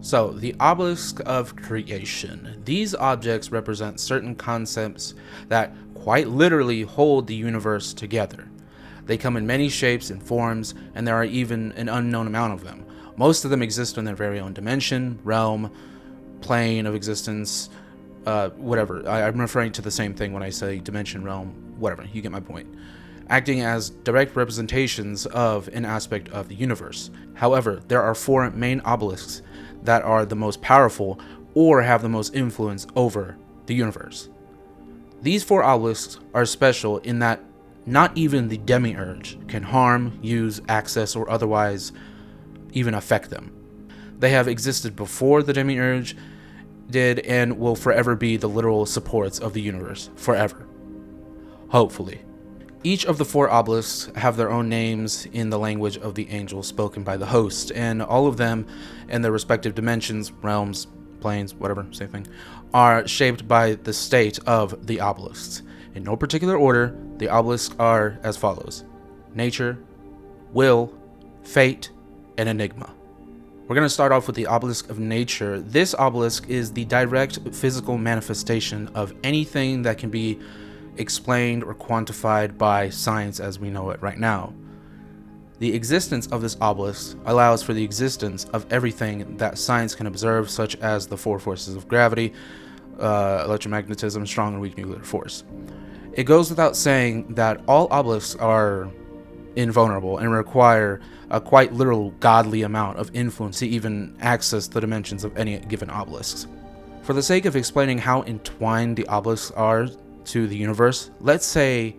So, the Obelisk of Creation. These objects represent certain concepts that quite literally hold the universe together. They come in many shapes and forms, and there are even an unknown amount of them. Most of them exist in their very own dimension, realm, plane of existence, whatever. I'm referring to the same thing when I say dimension, realm, whatever. You get my point. Acting as direct representations of an aspect of the universe. However, there are four main obelisks that are the most powerful or have the most influence over the universe. These four obelisks are special in that not even the demiurge can harm, use, access, or otherwise even affect them. They have existed before the demiurge did and will forever be the literal supports of the universe. Forever. Hopefully. Each of the four obelisks have their own names in the language of the angels spoken by the host, and all of them in their respective dimensions, realms, planes, whatever, same thing, are shaped by the state of the obelisks. In no particular order, the obelisks are as follows: nature, will, fate, and enigma. We're going to start off with the Obelisk of Nature. This obelisk is the direct physical manifestation of anything that can be explained or quantified by science as we know it right now. The existence of this obelisk allows for the existence of everything that science can observe, such as the four forces of gravity, electromagnetism, strong and weak nuclear force. It goes without saying that all obelisks are invulnerable and require a quite literal godly amount of influence to even access the dimensions of any given obelisks. For the sake of explaining how entwined the obelisks are to the universe, let's say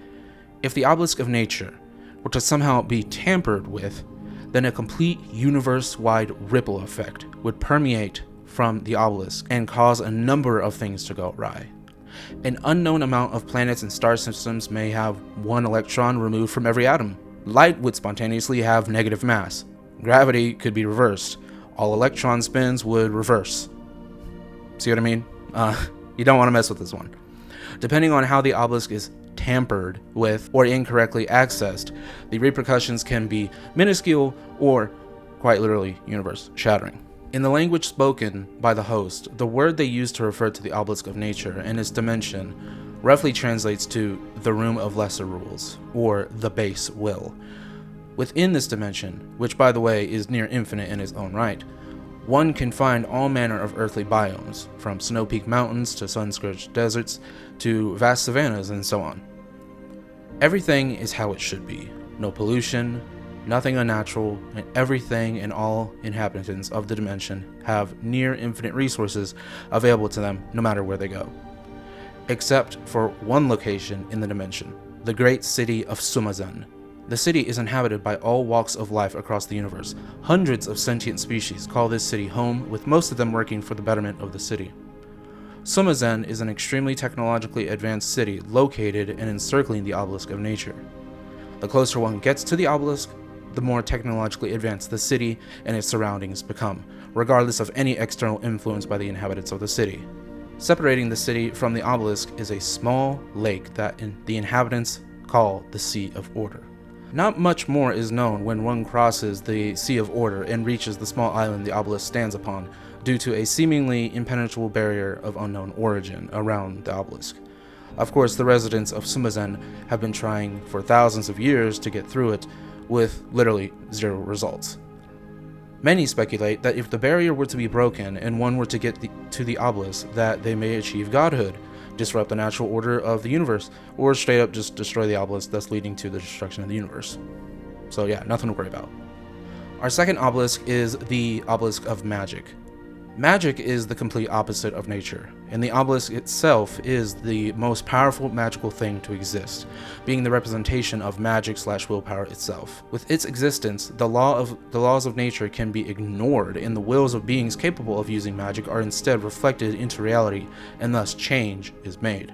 if the Obelisk of Nature were to somehow be tampered with, then a complete universe-wide ripple effect would permeate from the obelisk and cause a number of things to go awry. An unknown amount of planets and star systems may have one electron removed from every atom. Light would spontaneously have negative mass. Gravity could be reversed. All electron spins would reverse. See what I mean? You don't want to mess with this one. Depending on how the obelisk is tampered with or incorrectly accessed, the repercussions can be minuscule or quite literally universe-shattering. In the language spoken by the host, the word they use to refer to the Obelisk of Nature and its dimension roughly translates to the room of lesser rules, or the base will. Within this dimension, which by the way is near infinite in its own right, one can find all manner of earthly biomes, from snow-peaked mountains to sun-scorched deserts to vast savannas and so on. Everything is how it should be. No pollution, nothing unnatural, and everything and all inhabitants of the dimension have near infinite resources available to them no matter where they go. Except for one location in the dimension, the great city of Summersen. The city is inhabited by all walks of life across the universe. Hundreds of sentient species call this city home, with most of them working for the betterment of the city. Summersen is an extremely technologically advanced city located and encircling the Obelisk of Nature. The closer one gets to the obelisk, the more technologically advanced the city and its surroundings become, regardless of any external influence by the inhabitants of the city. Separating the city from the obelisk is a small lake that the inhabitants call the Sea of Order. Not much more is known when one crosses the Sea of Order and reaches the small island the obelisk stands upon, due to a seemingly impenetrable barrier of unknown origin around the obelisk. Of course, the residents of Summersen have been trying for thousands of years to get through it, with literally zero results. Many speculate that if the barrier were to be broken and one were to get to the obelisk, that they may achieve godhood, disrupt the natural order of the universe, or straight up just destroy the obelisk, thus leading to the destruction of the universe. So yeah, nothing to worry about. Our second obelisk is the Obelisk of Magic. Magic is the complete opposite of nature, and the obelisk itself is the most powerful magical thing to exist, being the representation of magic/willpower itself. With its existence, the laws of nature can be ignored, and the wills of beings capable of using magic are instead reflected into reality, and thus change is made.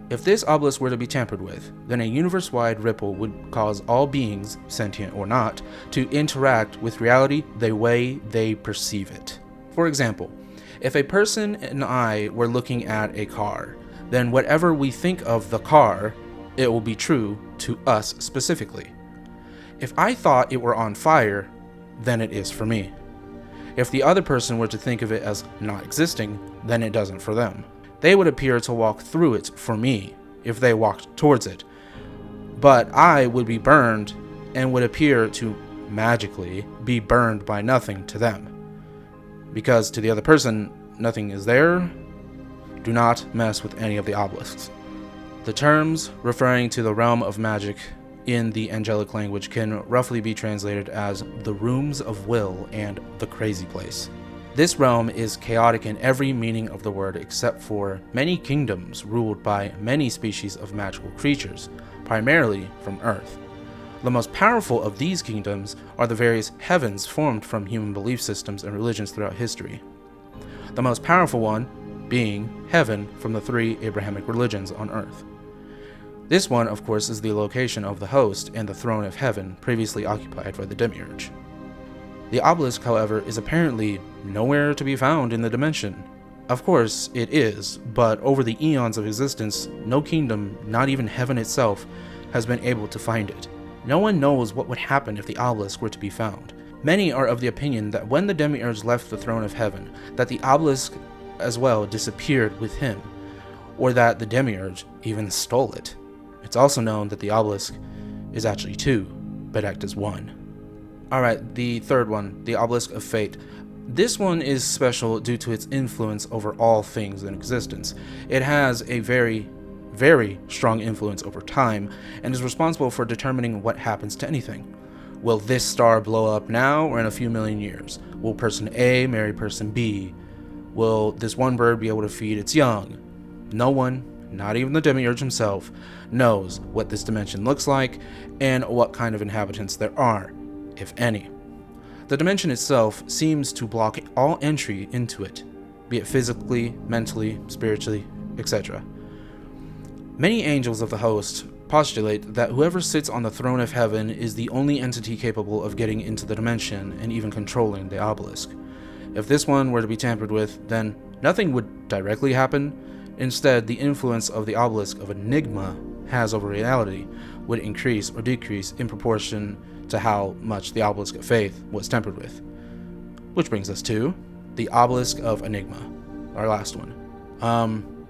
If this obelisk were to be tampered with, then a universe-wide ripple would cause all beings, sentient or not, to interact with reality the way they perceive it. For example, if a person and I were looking at a car, then whatever we think of the car, it will be true to us specifically. If I thought it were on fire, then it is for me. If the other person were to think of it as not existing, then it doesn't for them. They would appear to walk through it for me if they walked towards it, but I would be burned and would appear to magically be burned by nothing to them. Because to the other person, nothing is there. Do not mess with any of the obelisks. The terms referring to the realm of magic in the angelic language can roughly be translated as the rooms of will and the crazy place. This realm is chaotic in every meaning of the word except for many kingdoms ruled by many species of magical creatures, primarily from Earth. The most powerful of these kingdoms are the various heavens formed from human belief systems and religions throughout history. The most powerful one being heaven from the 3 Abrahamic religions on Earth. This one, of course, is the location of the host and the throne of heaven previously occupied by the demiurge. The obelisk, however, is apparently nowhere to be found in the dimension. Of course, it is, but over the eons of existence, no kingdom, not even heaven itself, has been able to find it. No one knows what would happen if the obelisk were to be found. Many are of the opinion that when the demiurge left the throne of heaven, that the obelisk as well disappeared with him, or that the demiurge even stole it. It's also known that the obelisk is actually 2, but act as 1. Alright, the third one, the Obelisk of Fate. This one is special due to its influence over all things in existence. It has a very, very strong influence over time, and is responsible for determining what happens to anything. Will this star blow up now or in a few million years? Will person A marry person B? Will this one bird be able to feed its young? No one, not even the demiurge himself, knows what this dimension looks like and what kind of inhabitants there are, if any. The dimension itself seems to block all entry into it, be it physically, mentally, spiritually, etc. Many angels of the host postulate that whoever sits on the throne of heaven is the only entity capable of getting into the dimension and even controlling the obelisk. If this one were to be tampered with, then nothing would directly happen. Instead, the influence of the Obelisk of Enigma has over reality would increase or decrease in proportion to how much the Obelisk of Fate was tempered with. Which brings us to the Obelisk of Enigma, our last one.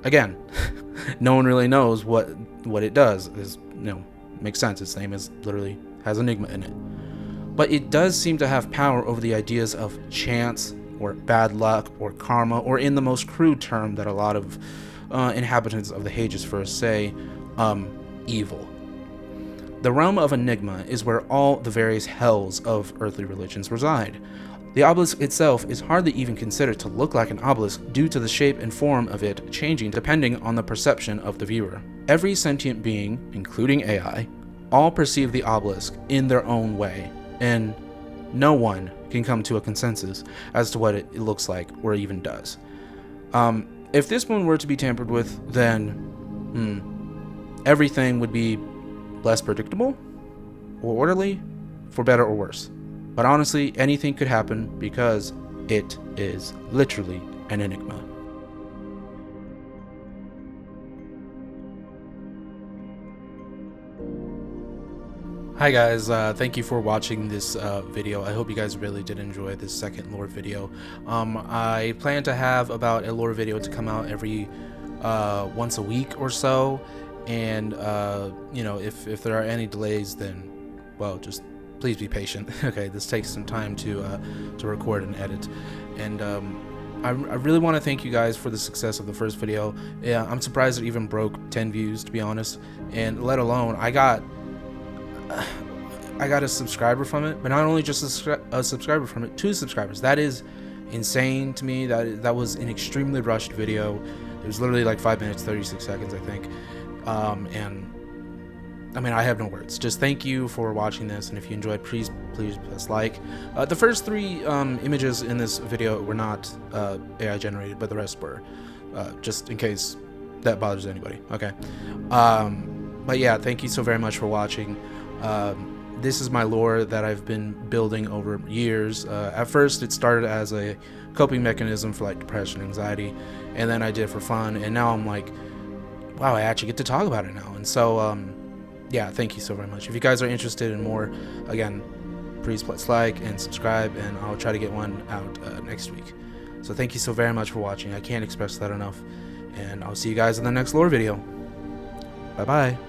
Again, no one really knows what it does. Makes sense. Its name literally has Enigma in it. But it does seem to have power over the ideas of chance, or bad luck, or karma, or in the most crude term that a lot of inhabitants of the Hajusverse say, evil. The realm of Enigma is where all the various hells of earthly religions reside. The obelisk itself is hardly even considered to look like an obelisk due to the shape and form of it changing depending on the perception of the viewer. Every sentient being, including AI, all perceive the obelisk in their own way, and no one can come to a consensus as to what it looks like or even does. If this one were to be tampered with, then everything would be less predictable or orderly, for better or worse. But honestly, anything could happen because it is literally an enigma. Hi guys, thank you for watching this video. I hope you guys really did enjoy this second lore video. I plan to have about a lore video to come out every once a week or so, and if there are any delays, then well, just please be patient. Okay, this takes some time to record and edit, and I really want to thank you guys for the success of the first video. Yeah, I'm surprised it even broke 10 views, to be honest, and let alone I got a subscriber from it, but not only just a subscriber from it, 2 subscribers. That is insane to me. That was an extremely rushed video. It was literally like 5 minutes 36 seconds, I think. And I mean, I have no words. Just thank you for watching this, and if you enjoyed, please press like. The first 3 images in this video were not AI generated, but the rest were, just in case that bothers anybody. Okay. But yeah, thank you so very much for watching. This is my lore that I've been building over years. At first, it started as a coping mechanism for like depression, anxiety, and then I did it for fun, and now I'm like, wow, I actually get to talk about it now. And so, yeah, thank you so very much. If you guys are interested in more, again, please like and subscribe, and I'll try to get one out next week. So thank you so very much for watching. I can't express that enough, and I'll see you guys in the next lore video. Bye bye.